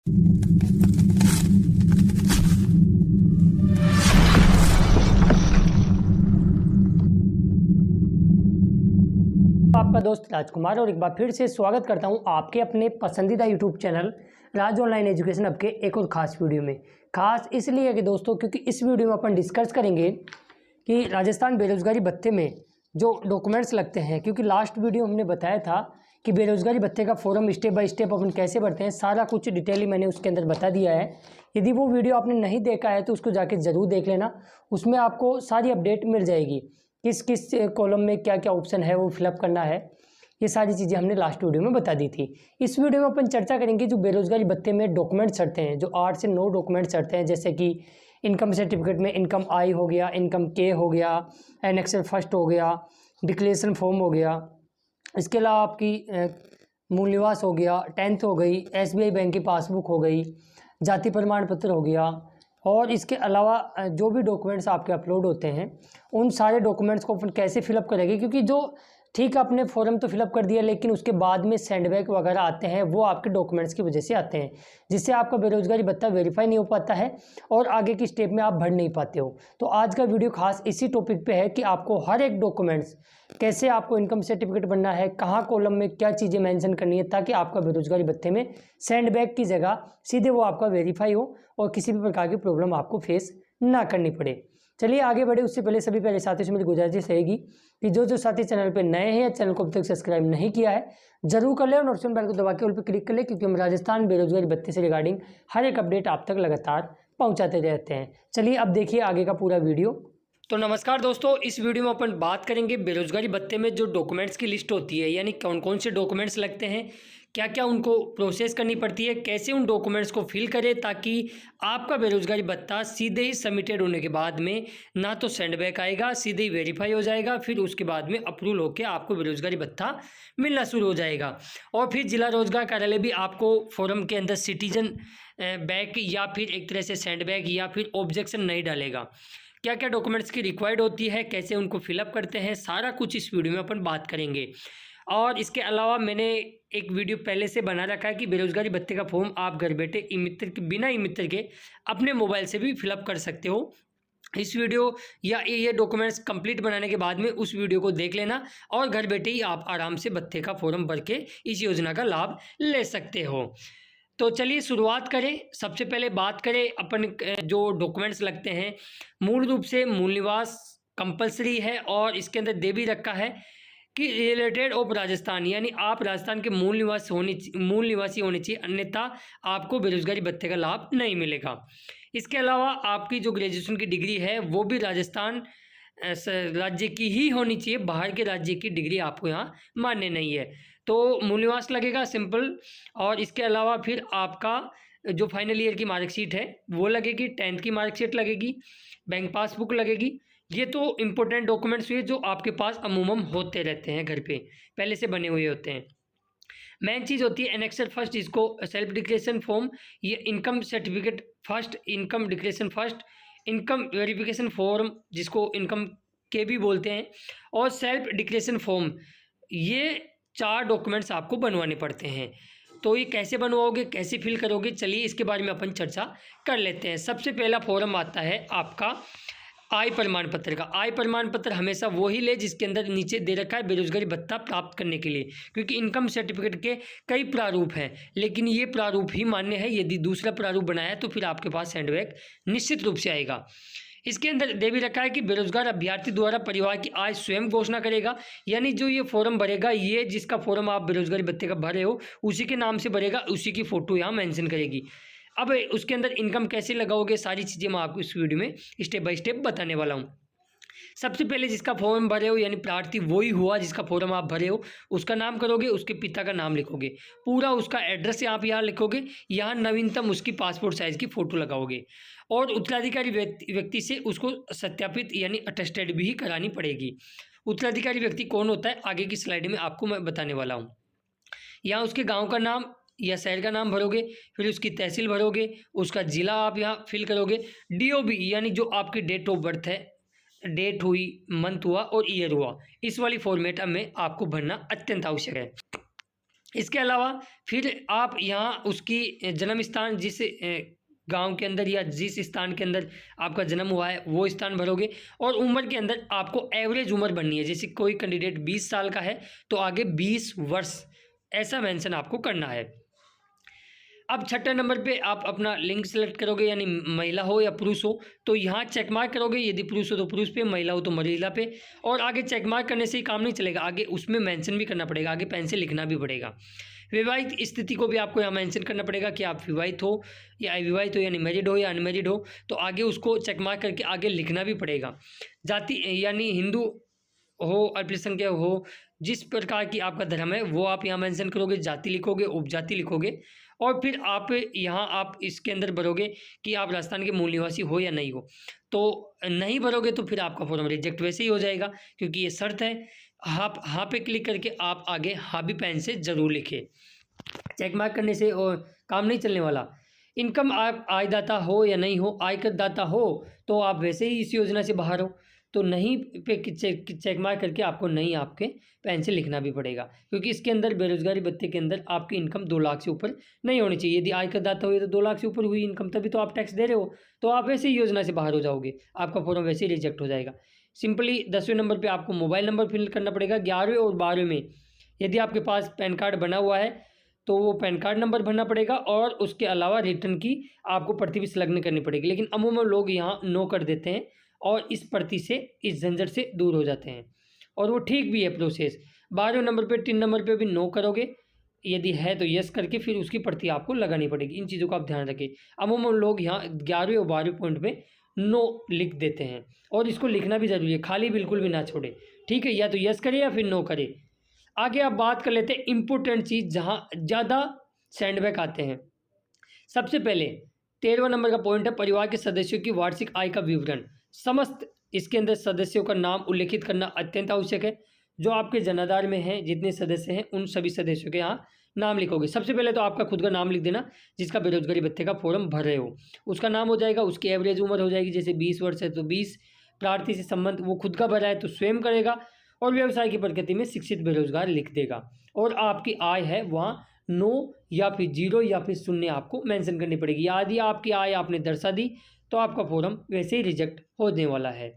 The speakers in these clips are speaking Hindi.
आपका दोस्त राजकुमार और एक बार फिर से स्वागत करता हूं आपके अपने पसंदीदा यूट्यूब चैनल राज ऑनलाइन एजुकेशन अब के एक और ख़ास वीडियो में। खास इसलिए है कि दोस्तों क्योंकि इस वीडियो में अपन डिस्कस करेंगे कि राजस्थान बेरोज़गारी भत्ते में जो डॉक्यूमेंट्स लगते हैं, क्योंकि लास्ट वीडियो हमने बताया था कि बेरोज़गारी भत्ते का फॉर्म स्टेप बाय स्टेप अपन कैसे भरते हैं, सारा कुछ डिटेली मैंने उसके अंदर बता दिया है। यदि वो वीडियो आपने नहीं देखा है तो उसको जाके ज़रूर देख लेना, उसमें आपको सारी अपडेट मिल जाएगी, किस किस कॉलम में क्या क्या ऑप्शन है वो फिलअप करना है। ये सारी चीज़ें हमने लास्ट वीडियो में बता दी थी। इस वीडियो में अपन चर्चा करेंगे जो बेरोज़गारी भत्ते में डॉक्यूमेंट्स चढ़ते हैं, जो 8 से 9 डॉक्यूमेंट्स चढ़ते हैं, जैसे कि इनकम सर्टिफिकेट में इनकम आई हो गया, इनकम के हो गया, एनेक्सर फर्स्ट हो गया, डिक्लेरेशन फॉर्म हो गया, इसके अलावा आपकी मूल निवास हो गया, 10th हो गई, SBI बैंक की पासबुक हो गई, जाति प्रमाण पत्र हो गया, और इसके अलावा जो भी डॉक्यूमेंट्स आपके अपलोड होते हैं उन सारे डॉक्यूमेंट्स को अपन कैसे फिलअप करेंगे, क्योंकि जो ठीक है अपने फॉर्म तो फिलअप कर दिया लेकिन उसके बाद में सेंडबैक वगैरह आते हैं, वो आपके डॉक्यूमेंट्स की वजह से आते हैं, जिससे आपका बेरोज़गारी भत्ता वेरीफाई नहीं हो पाता है और आगे की स्टेप में आप भर नहीं पाते हो। तो आज का वीडियो खास इसी टॉपिक पे है कि आपको हर एक डॉक्यूमेंट्स कैसे आपको इनकम सर्टिफिकेट बनना है, कहाँ कॉलम में क्या चीज़ें मेंशन करनी है, ताकि आपका बेरोज़गारी भत्ते में सेंडबैक की जगह सीधे वो आपका वेरीफाई हो और किसी भी प्रकार की प्रॉब्लम आपको फेस ना करनी पड़े। चलिए आगे बढ़े, उससे पहले सभी पहले साथियों से मेरी गुजारिश रहेगी कि जो साथी चैनल पे नए हैं या चैनल को अब तक सब्सक्राइब नहीं किया है जरूर कर ले और नोटिफिकेशन बेल को दबा के ऑल पे क्लिक कर ले, क्योंकि हम राजस्थान बेरोजगारी भत्ते से रिगार्डिंग हर एक अपडेट आप तक लगातार पहुंचाते रहते हैं। चलिए अब देखिए आगे का पूरा वीडियो। तो नमस्कार दोस्तों, इस वीडियो में अपन बात करेंगे बेरोजगारी भत्ते में जो डॉक्यूमेंट्स की लिस्ट होती है, यानी कौन कौन से डॉक्यूमेंट्स लगते हैं, क्या क्या उनको प्रोसेस करनी पड़ती है, कैसे उन डॉक्यूमेंट्स को फिल करें ताकि आपका बेरोजगारी भत्ता सीधे ही सबमिटेड होने के बाद में ना तो सेंडबैक आएगा, सीधे ही वेरीफाई हो जाएगा, फिर उसके बाद में अप्रूवल होकर आपको बेरोजगारी भत्ता मिलना शुरू हो जाएगा। और फिर जिला रोजगार कार्यालय भी आपको फॉर्म के अंदर सिटीजन बैक या फिर एक तरह से सेंडबैक या फिर ऑब्जेक्शन नहीं डालेगा। क्या क्या डॉक्यूमेंट्स की रिक्वायर्ड होती है, कैसे उनको फिलअप करते हैं, सारा कुछ इस वीडियो में अपन बात करेंगे। और इसके अलावा मैंने एक वीडियो पहले से बना रखा है कि बेरोजगारी भत्ते का फॉर्म आप घर बैठे ई-मित्र के बिना ई-मित्र के अपने मोबाइल से भी फिलअप कर सकते हो। इस वीडियो या ये डॉक्यूमेंट्स कंप्लीट बनाने के बाद में उस वीडियो को देख लेना और घर बैठे ही आप आराम से भत्ते का फॉर्म भर के इस योजना का लाभ ले सकते हो। तो चलिए शुरुआत करें। सबसे पहले बात करें अपन जो डॉक्यूमेंट्स लगते हैं, मूल रूप से मूल निवास कंपलसरी है और इसके अंदर दे भी रखा है कि रिलेटेड ऑफ राजस्थान, यानी आप राजस्थान के मूल निवासी होने चाहिए, अन्यथा आपको बेरोजगारी भत्ते का लाभ नहीं मिलेगा। इसके अलावा आपकी जो ग्रेजुएशन की डिग्री है वो भी राजस्थान राज्य की ही होनी चाहिए, बाहर के राज्य की डिग्री आपको यहाँ मान्य नहीं है। तो मूल निवास लगेगा सिंपल। और इसके अलावा फिर आपका जो फाइनल ईयर की मार्कशीट है वो लगेगी, 10th की मार्कशीट लगेगी, बैंक पासबुक लगेगी। ये तो इम्पोर्टेंट डॉक्यूमेंट्स हुए जो आपके पास अमूमन होते रहते हैं, घर पे पहले से बने हुए होते हैं। मेन चीज़ होती है एनेक्सर फर्स्ट, जिसको सेल्फ डिक्लेरेशन फॉर्म, ये income certificate first, income declaration first, income verification form जिसको इनकम के भी बोलते हैं, और सेल्फ डिक्लेरेशन फॉर्म। ये 4 डॉक्यूमेंट्स आपको बनवाने पड़ते हैं। तो ये कैसे बनवाओगे, कैसे फिल करोगे, चलिए इसके बारे में अपन चर्चा कर लेते हैं। सबसे पहला फॉर्म आता है आपका आय प्रमाण पत्र का। आय प्रमाण पत्र हमेशा वो ही ले जिसके अंदर नीचे दे रखा है बेरोजगारी भत्ता प्राप्त करने के लिए, क्योंकि इनकम सर्टिफिकेट के कई प्रारूप हैं लेकिन ये प्रारूप ही मान्य है। यदि दूसरा प्रारूप बनाया तो फिर आपके पास सेंडबैक निश्चित रूप से आएगा। इसके अंदर दे भी रखा है कि बेरोजगार अभ्यर्थी द्वारा परिवार की आय स्वयं घोषणा करेगा, यानी जो ये फॉर्म भरेगा, ये जिसका फॉर्म आप बेरोजगारी भत्ते का भरे हो उसी के नाम से भरेगा, उसी की फ़ोटो यहाँ मेंशन करेगी। अब उसके अंदर इनकम कैसे लगाओगे, सारी चीज़ें मैं आपको इस वीडियो में स्टेप बाय स्टेप बताने वाला हूँ। सबसे पहले जिसका फॉर्म भरे हो, यानी प्रार्थी वही हुआ जिसका फॉर्म आप भरे हो, उसका नाम करोगे, उसके पिता का नाम लिखोगे, पूरा उसका एड्रेस आप यहाँ लिखोगे, यहाँ नवीनतम उसकी पासपोर्ट साइज़ की फ़ोटो लगाओगे, और उत्तराधिकारी व्यक्ति से उसको सत्यापित यानी अटेस्टेड भी करानी पड़ेगी। उत्तराधिकारी व्यक्ति कौन होता है आगे की स्लाइड में आपको मैं बताने वाला हूँ। यहाँ उसके गाँव का नाम या शहर का नाम भरोगे, फिर उसकी तहसील भरोगे, उसका ज़िला आप यहाँ फिल करोगे, DOB यानी जो आपकी डेट ऑफ बर्थ है, डेट हुई, मंथ हुआ और ईयर हुआ, इस वाली फॉर्मेट में आपको भरना अत्यंत आवश्यक है। इसके अलावा फिर आप यहाँ उसकी जन्म स्थान, जिस गांव के अंदर या जिस स्थान के अंदर आपका जन्म हुआ है वो स्थान भरोगे। और उम्र के अंदर आपको एवरेज उम्र बननी है। जैसे कोई कैंडिडेट 20 साल का है तो आगे 20 वर्ष ऐसा मेंशन आपको करना है। अब छठे नंबर पे आप अपना लिंग सेलेक्ट करोगे, यानी महिला हो या पुरुष हो तो यहाँ चेक मार्क करोगे। यदि पुरुष हो तो पुरुष पे, महिला हो तो महिला पे। और आगे चेक मार्क करने से ही काम नहीं चलेगा, आगे उसमें मेंशन भी करना पड़ेगा, आगे पेन से लिखना भी पड़ेगा। विवाहित स्थिति को भी आपको यहाँ मेंशन करना पड़ेगा कि आप विवाहित हो या अविवाहित हो, यानी मैरिड हो या अनमैरिड हो, तो आगे उसको चेक मार्क करके आगे लिखना भी पड़ेगा। जाति यानी हिंदू हो, अल्पसंख्यक हो, जिस प्रकार की आपका धर्म है वो आप यहाँ मेंशन करोगे, जाति लिखोगे, उपजाति लिखोगे। और फिर आप यहाँ आप इसके अंदर भरोगे कि आप राजस्थान के मूल निवासी हो या नहीं हो। तो नहीं भरोगे तो फिर आपका फॉर्म रिजेक्ट वैसे ही हो जाएगा, क्योंकि ये शर्त है। आप हाँ पे क्लिक करके आप आगे हाँ भी पेन से ज़रूर लिखें। चेक मार्क करने से और काम नहीं चलने वाला। इनकम आप आयदाता हो या नहीं हो, आयकर दाता हो तो आप वैसे ही इस योजना से बाहर हो, तो नहीं पे चेक मार्क करके आपको नहीं आपके पेन से लिखना भी पड़ेगा, क्योंकि इसके अंदर बेरोजगारी भत्ते के अंदर आपकी इनकम 2 लाख से ऊपर नहीं होनी चाहिए। यदि आयकर दाता हुई तो 2 लाख से ऊपर हुई इनकम तभी तो आप टैक्स दे रहे हो, तो आप वैसे ही योजना से बाहर हो जाओगे, आपका फॉर्म वैसे ही रिजेक्ट हो जाएगा। सिंपली 10वें नंबर पर आपको मोबाइल नंबर फिल करना पड़ेगा। 11वें और 12वें में यदि आपके पास पैन कार्ड बना हुआ है तो वो पैन कार्ड नंबर भरना पड़ेगा, और उसके अलावा रिटर्न की आपको प्रति भी संलग्न करनी पड़ेगी। लेकिन अमूमन लोग यहाँ नो कर देते हैं और इस प्रति से, इस झंझट से दूर हो जाते हैं, और वो ठीक भी है प्रोसेस। 12वें नंबर पे 3 नंबर पे भी नो करोगे, यदि है तो यस करके फिर उसकी प्रति आपको लगानी पड़ेगी। इन चीज़ों का आप ध्यान रखें। अमूमन लोग यहाँ 11वें और 12वें पॉइंट पे नो लिख देते हैं, और इसको लिखना भी ज़रूरी है, खाली बिल्कुल भी ना छोड़े, ठीक है। या तो यस करे या फिर नो करे। आगे आप बात कर लेते हैं इम्पोर्टेंट चीज़ जहाँ ज़्यादा सेंडबैक आते हैं। सबसे पहले 13वां नंबर का पॉइंट है परिवार के सदस्यों की वार्षिक आय का विवरण। समस्त इसके अंदर सदस्यों का नाम उल्लेखित करना अत्यंत आवश्यक है। जो आपके जनाधार में हैं, जितने सदस्य हैं, उन सभी सदस्यों के यहाँ नाम लिखोगे। सबसे पहले तो आपका खुद का नाम लिख देना, जिसका बेरोजगारी भत्ते का फॉर्म भर रहे हो, उसका नाम हो जाएगा। उसकी एवरेज उम्र हो जाएगी, जैसे 20 वर्ष है तो 20। प्रार्थी से संबंध वो खुद का भरा है तो स्वयं करेगा, और व्यवसाय की प्रकृति में शिक्षित बेरोजगार लिख देगा। और आपकी आय है वहाँ 9 या फिर 0 या फिर 0 आपको मेंशन करनी पड़ेगी। यदि आपकी आय आपने दर्शा दी तो आपका फॉर्म वैसे ही रिजेक्ट होने वाला है।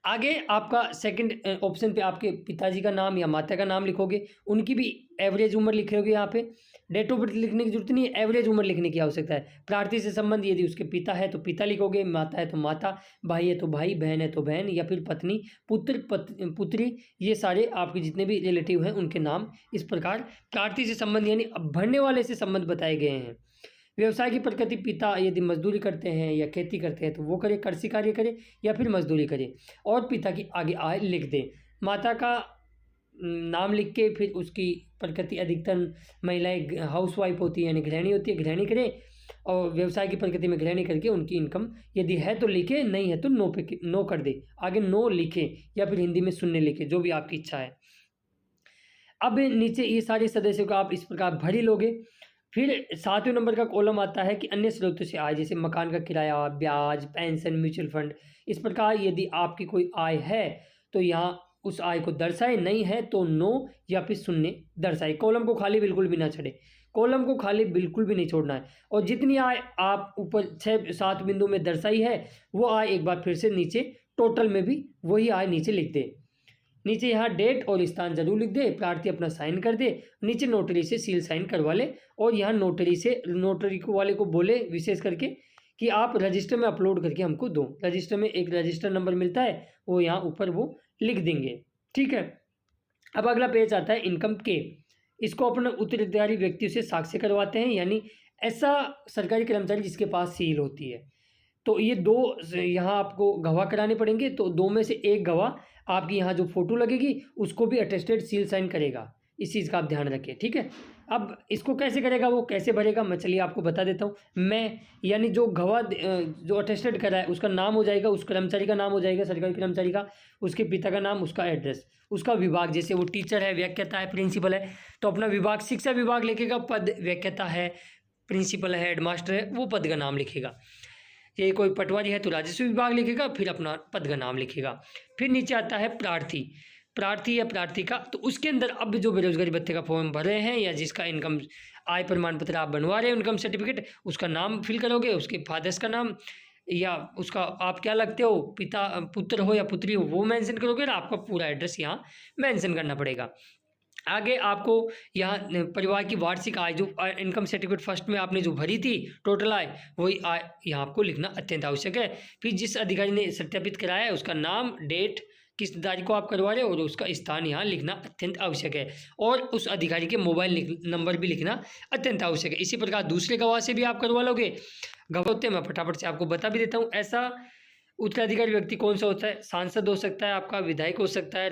आगे आपका सेकंड ऑप्शन पे आपके पिताजी का नाम या माता का नाम लिखोगे, उनकी भी एवरेज उम्र लिखोगे। यहाँ पे डेट ऑफ बर्थ लिखने की जरूरत नहीं है, एवरेज उम्र लिखने की आवश्यकता है। प्रार्थी से संबंध, यदि उसके पिता है तो पिता लिखोगे, माता है तो माता, भाई है तो भाई, बहन है तो बहन, या फिर पत्नी, पुत्र, पुत्री, ये सारे आपके जितने भी रिलेटिव हैं उनके नाम इस प्रकार प्रार्थी से संबंध यानी भरने वाले से संबंध बताए गए हैं। व्यवसाय की प्रकृति, पिता यदि मजदूरी करते हैं या खेती करते हैं तो वो करे, कृषि कार्य करे या फिर मजदूरी करे, और पिता की आगे आय लिख दें। माता का नाम लिख के फिर उसकी प्रकृति, अधिकतर महिलाएं हाउसवाइफ होती है यानी गृहिणी होती है, गृहिणी करे, और व्यवसाय की प्रकृति में गृहिणी करके उनकी इनकम यदि है तो लिखे, नहीं है तो नो पे नो कर दे, आगे नो लिखे या फिर हिंदी में 0 लिखे, जो भी आपकी इच्छा है। अब नीचे ये सारे सदस्यों का आप इस प्रकार भर ही लोगे। फिर 7वें नंबर का कॉलम आता है कि अन्य स्रोतों से आय, जैसे मकान का किराया, ब्याज, पेंशन, म्यूचुअल फंड। इस प्रकार यदि आपकी कोई आय है तो यहाँ उस आय को दर्शाए, नहीं है तो नो या फिर 0 दर्शाए। कॉलम को खाली बिल्कुल भी ना छोड़े, कॉलम को खाली बिल्कुल भी नहीं छोड़ना है। और जितनी आय आप ऊपर 6-7 बिंदु में दर्शाई है वो आय एक बार फिर से नीचे टोटल में भी वही आय नीचे लिख दे। नीचे यहाँ डेट और स्थान जरूर लिख दे, प्रार्थी अपना साइन कर दे, नीचे नोटरी से सील साइन करवा ले, और यहाँ नोटरी वाले को बोले विशेष करके कि आप रजिस्टर में अपलोड करके हमको दो। रजिस्टर में एक रजिस्टर नंबर मिलता है, वो यहाँ ऊपर वो लिख देंगे, ठीक है। अब अगला पेज आता है इनकम के। इसको अपने उत्तराधिकारी व्यक्तियों से साक्ष्य करवाते हैं, यानी ऐसा सरकारी कर्मचारी जिसके पास सील होती है। तो ये 2 यहाँ आपको गवाह कराने पड़ेंगे, तो 2 में से एक गवाह आपकी यहाँ जो फोटो लगेगी उसको भी अटेस्टेड सील साइन करेगा। इस चीज़ का आप ध्यान रखें, ठीक है। अब इसको कैसे करेगा, वो कैसे भरेगा, मैं चलिए आपको बता देता हूँ। मैं यानी जो गवाह जो अटेस्टेड करा है उसका नाम हो जाएगा, उस कर्मचारी का नाम हो जाएगा, सरकारी कर्मचारी का, उसके पिता का नाम, उसका एड्रेस, उसका विभाग, जैसे वो टीचर है, व्याख्याता है, प्रिंसिपल है तो अपना विभाग शिक्षा विभाग लिखेगा, पद व्याख्याता है, प्रिंसिपल है, हेडमास्टर है, वो पद का नाम लिखेगा। ये कोई पटवारी है तो राजस्व विभाग लिखेगा, फिर अपना पद का नाम लिखेगा। फिर नीचे आता है प्रार्थी। प्रार्थी या प्रार्थिका, तो उसके अंदर अब जो बेरोजगारी भत्ते का फॉर्म भर रहे हैं या जिसका इनकम आय प्रमाण पत्र आप बनवा रहे हैं, इनकम सर्टिफिकेट, उसका नाम फिल करोगे, उसके फादर्स का नाम या उसका आप क्या लगते हो, पिता पुत्र हो या पुत्री हो, वो मेंशन करोगे और आपका पूरा एड्रेस यहाँ मेंशन करना पड़ेगा। आगे आपको यहाँ परिवार की वार्षिक आय जो इनकम सर्टिफिकेट फर्स्ट में आपने जो भरी थी टोटल आय, वही आय यहाँ आपको लिखना अत्यंत आवश्यक है। फिर जिस अधिकारी ने सत्यापित कराया है उसका नाम, डेट, किस तारीख को आप करवा रहे हो और उसका स्थान यहाँ लिखना अत्यंत आवश्यक है, और उस अधिकारी के मोबाइल नंबर भी लिखना अत्यंत आवश्यक है। इसी प्रकार दूसरे गवाह से भी आप करवा लोगे। गवाह होते हैं, मैं फटाफट से आपको बता भी देता हूँ। ऐसा उत्तराधिकारी व्यक्ति कौन सा होता है? सांसद हो सकता है, आपका विधायक हो सकता है,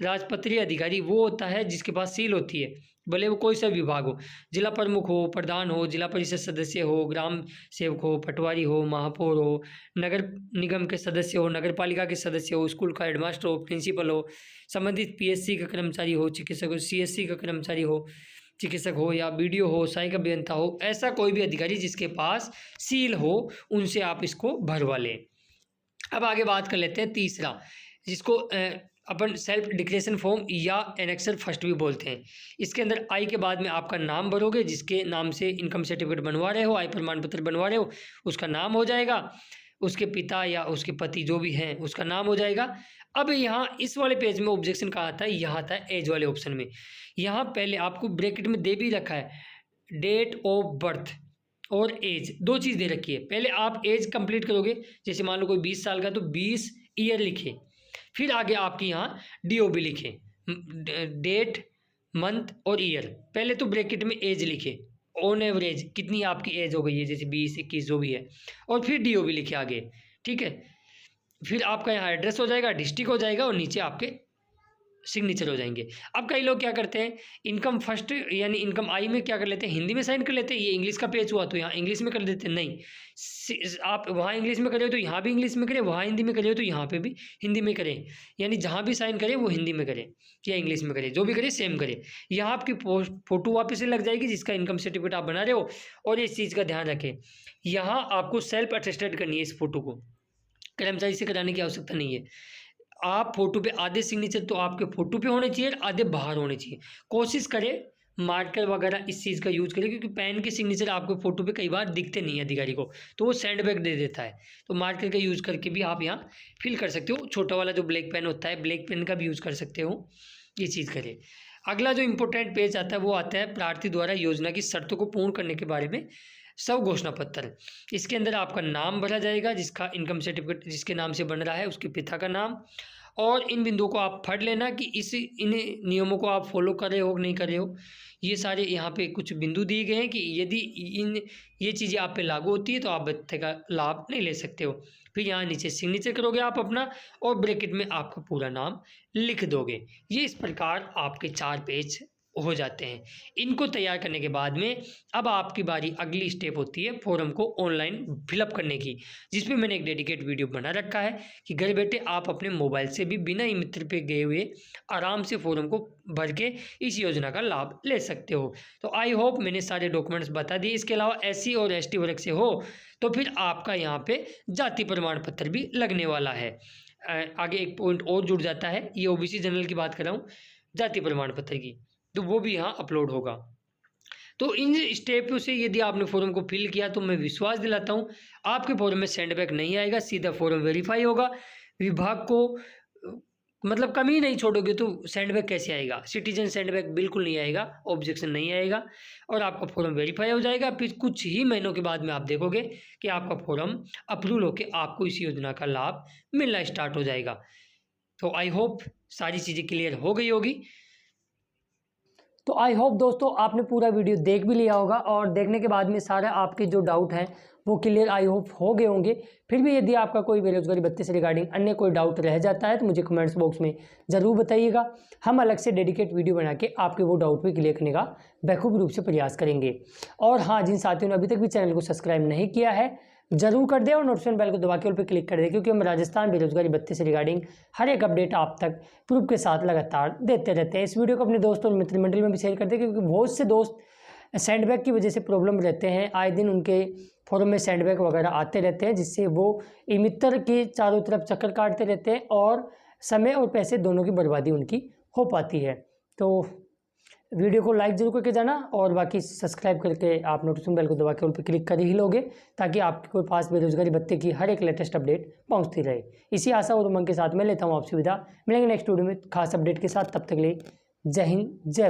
राजपत्रीय अधिकारी वो होता है जिसके पास सील होती है, भले वो कोई सा विभाग हो, जिला प्रमुख हो, प्रधान हो, जिला परिषद सदस्य हो, ग्राम सेवक हो, पटवारी हो, महापौर हो, नगर निगम के सदस्य हो, नगर पालिका के सदस्य हो, स्कूल का हेडमास्टर हो, प्रिंसिपल हो, संबंधित पीएससी का कर्मचारी हो, चिकित्सक हो, सीएससी का कर्मचारी हो, चिकित्सक हो, या बीडीओ हो, सहायक अभियंता हो, ऐसा कोई भी अधिकारी जिसके पास सील हो, उनसे आप इसको भरवा लें। अब आगे बात कर लेते हैं तीसरा, जिसको अपन सेल्फ डिक्लेरेशन फॉर्म या एनेक्सर फर्स्ट भी बोलते हैं। इसके अंदर आई के बाद में आपका नाम भरोगे, जिसके नाम से इनकम सर्टिफिकेट बनवा रहे हो, आय प्रमाण पत्र बनवा रहे हो, उसका नाम हो जाएगा, उसके पिता या उसके पति जो भी हैं उसका नाम हो जाएगा। अब यहाँ इस वाले पेज में ऑब्जेक्शन कहाँ आता है? यहाँ आता है एज वाले ऑप्शन में। यहाँ पहले आपको ब्रैकेट में दे भी रखा है डेट ऑफ बर्थ और एज, दो चीज़ दे रखी है। पहले आप एज कंप्लीट करोगे, जैसे मान लो कोई 20 साल का तो 20 ईयर लिखे, फिर आगे आपकी यहाँ DOB लिखे, डेट, मंथ और ईयर। पहले तो ब्रैकेट में एज लिखे, ऑन एवरेज कितनी आपकी एज हो गई है, जैसे 20, 21 जो भी है, और फिर DOB लिखे आगे, ठीक है। फिर आपका यहाँ एड्रेस हो जाएगा, डिस्ट्रिक्ट हो जाएगा, और नीचे आपके सिग्नेचर हो जाएंगे। अब कई लोग क्या करते हैं, इनकम फर्स्ट यानी इनकम आई में क्या कर लेते हैं, हिंदी में साइन कर लेते हैं। ये इंग्लिश का पेज हुआ तो यहाँ इंग्लिश में कर देते हैं। नहीं, आप वहाँ इंग्लिश में करे हो तो यहाँ भी इंग्लिश में करें, वहाँ हिंदी में करे हो तो यहाँ पे भी हिंदी में करें, यानी जहाँ भी साइन करें वो हिंदी में करें या इंग्लिश में करें, जो भी करें सेम करें। यहाँ आपकी फोटो वापस से लग जाएगी जिसका इनकम सर्टिफिकेट आप बना रहे हो। और इस चीज़ का ध्यान रखें, यहाँ आपको सेल्फ अटेस्टेड करनी है इस फोटो को, कर्मचारी से कराने की आवश्यकता नहीं है। आप फोटो पे आधे सिग्नेचर तो आपके फोटो पे होने चाहिए, आधे बाहर होने चाहिए। कोशिश करें मार्कर वगैरह इस चीज़ का यूज़ करें, क्योंकि पेन के सिग्नेचर आपको फोटो पे कई बार दिखते नहीं है अधिकारी को, तो वो सेंडबैग दे देता है। तो मार्कर का यूज़ करके भी आप यहाँ फिल कर सकते हो। छोटा वाला जो ब्लैक पेन होता है, ब्लैक पेन का भी यूज़ कर सकते हो, ये चीज़ करें। अगला जो इंपॉर्टेंट पेज आता है वो आता है प्रार्थी द्वारा योजना की शर्तों को पूर्ण करने के बारे में सब घोषणा पत्र। इसके अंदर आपका नाम भरा जाएगा, जिसका इनकम सर्टिफिकेट जिसके नाम से बन रहा है उसके पिता का नाम, और इन बिंदुओं को आप पढ़ लेना कि इन नियमों को आप फॉलो कर रहे हो कि नहीं कर रहे हो। ये सारे यहाँ पे कुछ बिंदु दिए गए हैं कि यदि ये चीज़ें आप पे लागू होती है तो आप भत्ते का लाभ नहीं ले सकते हो। फिर यहाँ नीचे सिग्नेचर करोगे आप अपना, और ब्रैकेट में आपका पूरा नाम लिख दोगे। ये इस प्रकार आपके 4 पेज हो जाते हैं। इनको तैयार करने के बाद में अब आपकी बारी, अगली स्टेप होती है फॉर्म को ऑनलाइन फिलअप करने की, जिसमें मैंने एक डेडिकेट वीडियो बना रखा है कि घर बैठे आप अपने मोबाइल से भी बिना ई-मित्र पे गए हुए आराम से फॉर्म को भर के इस योजना का लाभ ले सकते हो। तो आई होप मैंने सारे डॉक्यूमेंट्स बता दिए। इसके अलावा SC और ST वर्ग से हो तो फिर आपका यहाँ पे जाति प्रमाण पत्र भी लगने वाला है। आगे एक पॉइंट और जुड़ जाता है, ये OBC जनरल की बात कर रहा हूँ, जाति प्रमाण पत्र की, तो वो भी यहाँ अपलोड होगा। तो इन स्टेप से यदि आपने फॉर्म को फिल किया तो मैं विश्वास दिलाता हूँ आपके फॉर्म में सेंडबैक नहीं आएगा, सीधा फॉर्म वेरीफाई होगा। विभाग को मतलब कमी नहीं छोड़ोगे तो सेंडबैक कैसे आएगा? सिटीजन सेंडबैक बिल्कुल नहीं आएगा, ऑब्जेक्शन नहीं आएगा, और आपका फॉर्म वेरीफाई हो जाएगा। फिर कुछ ही महीनों के बाद में आप देखोगे कि आपका फॉर्म अप्रूवल होकर आपको इस योजना का लाभ मिलना स्टार्ट हो जाएगा। तो आई होप सारी चीज़ें क्लियर हो गई होगी। तो आई होप दोस्तों आपने पूरा वीडियो देख भी लिया होगा, और देखने के बाद में सारे आपके जो डाउट हैं वो क्लियर आई होप हो गए होंगे। फिर भी यदि आपका कोई बेरोजगारी भत्ते से रिगार्डिंग अन्य कोई डाउट रह जाता है तो मुझे कमेंट्स बॉक्स में ज़रूर बताइएगा। हम अलग से डेडिकेट वीडियो बना के आपके वो डाउट भी क्लियर करने का बखूबी रूप से प्रयास करेंगे। और हाँ, जिन साथियों ने अभी तक भी चैनल को सब्सक्राइब नहीं किया है जरूर कर दें, और नोटिफिकेशन बेल को दबा के ऑल पे क्लिक कर दें, क्योंकि हम राजस्थान बेरोजगारी भत्ते से रिगार्डिंग हर एक अपडेट आप तक प्रूफ के साथ लगातार देते रहते हैं। इस वीडियो को अपने दोस्तों और मित्र मंडल में भी शेयर कर दें, क्योंकि बहुत से दोस्त सेंडबैग की वजह से प्रॉब्लम रहते हैं। आए दिन उनके फॉर्म में सेंडबैग वगैरह आते रहते हैं, जिससे वो ई-मित्र के चारों तरफ चक्कर काटते रहते हैं और समय और पैसे दोनों की बर्बादी उनकी हो पाती है। तो वीडियो को लाइक जरूर करके जाना और बाकी सब्सक्राइब करके आप नोटिफिकेशन बेल को दबा के उन पर क्लिक कर ही लोगे, ताकि आपके पास बेरोजगारी भत्ते की हर एक लेटेस्ट अपडेट पहुंचती रहे। इसी आशा और उमंग के साथ मैं लेता हूं आपसे विदा। मिलेंगे नेक्स्ट वीडियो में खास अपडेट के साथ, तब तक के लिए जय हिंद जय।